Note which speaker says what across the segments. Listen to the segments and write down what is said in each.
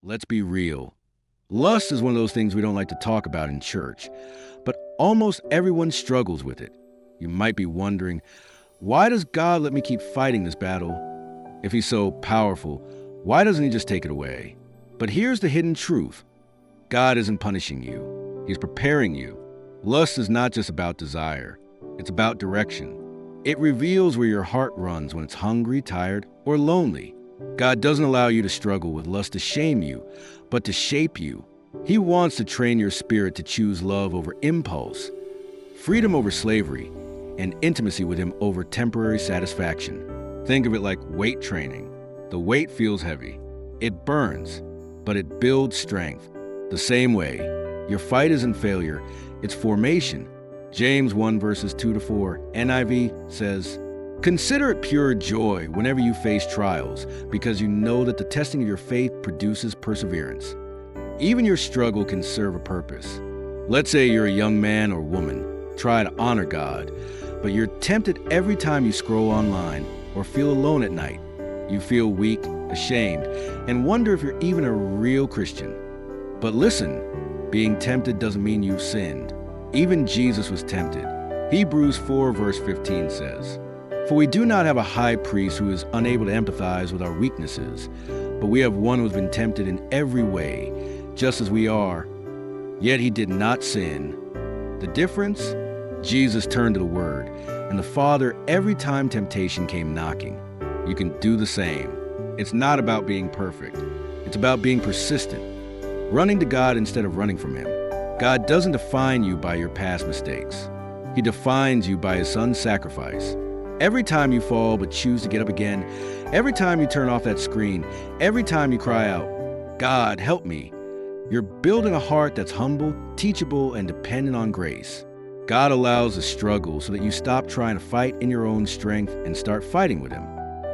Speaker 1: Let's be real. Lust is one of those things we don't like to talk about in church, but almost everyone struggles with it. You might be wondering, why does God let me keep fighting this battle? If he's so powerful, why doesn't he just take it away? But here's the hidden truth. God isn't punishing you. He's preparing you. Lust is not just about desire. It's about direction. It reveals where your heart runs when it's hungry, tired, or lonely. God doesn't allow you to struggle with lust to shame you, but to shape you. He wants to train your spirit to choose love over impulse, freedom over slavery, and intimacy with him over temporary satisfaction. Think of it like weight training. The weight feels heavy. It burns, but it builds strength. The same way, your fight isn't failure, it's formation. James 1 verses 2-4, NIV says, "Consider it pure joy whenever you face trials, because you know that the testing of your faith produces perseverance." Even your struggle can serve a purpose. Let's say you're a young man or woman, try to honor God, but you're tempted every time you scroll online or feel alone at night. You feel weak, ashamed, and wonder if you're even a real Christian. But listen, being tempted doesn't mean you've sinned. Even Jesus was tempted. Hebrews 4 verse 15 says, "For we do not have a high priest who is unable to empathize with our weaknesses, but we have one who has been tempted in every way, just as we are, yet he did not sin." The difference? Jesus turned to the Word and the Father every time temptation came knocking. You can do the same. It's not about being perfect. It's about being persistent, running to God instead of running from him. God doesn't define you by your past mistakes. He defines you by his son's sacrifice. Every time you fall but choose to get up again, every time you turn off that screen, every time you cry out, "God, help me," you're building a heart that's humble, teachable, and dependent on grace. God allows the struggle so that you stop trying to fight in your own strength and start fighting with him.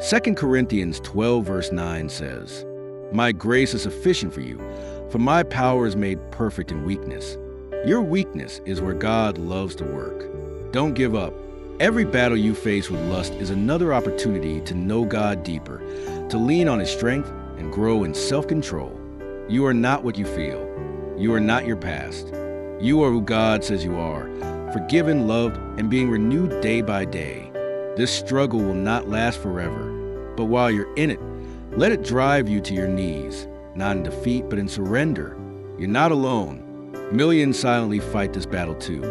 Speaker 1: 2 Corinthians 12 verse 9 says, "My grace is sufficient for you, for my power is made perfect in weakness." Your weakness is where God loves to work. Don't give up. Every battle you face with lust is another opportunity to know God deeper, to lean on his strength and grow in self-control. You are not what you feel. You are not your past. You are who God says you are, forgiven, loved, and being renewed day by day. This struggle will not last forever, but while you're in it, let it drive you to your knees, not in defeat, but in surrender. You're not alone. Millions silently fight this battle too,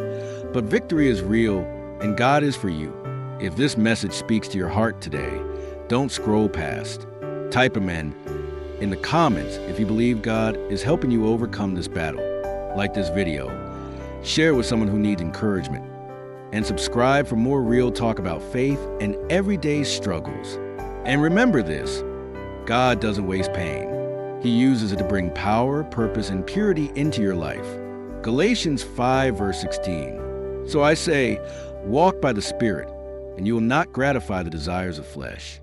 Speaker 1: but victory is real, and God is for you. If this message speaks to your heart today, don't scroll past. Type amen in the comments if you believe God is helping you overcome this battle. Like this video, share it with someone who needs encouragement, and subscribe for more real talk about faith and everyday struggles. And remember this, God doesn't waste pain. He uses it to bring power, purpose, and purity into your life. Galatians 5 verse 16. "So I say, walk by the Spirit, and you will not gratify the desires of flesh."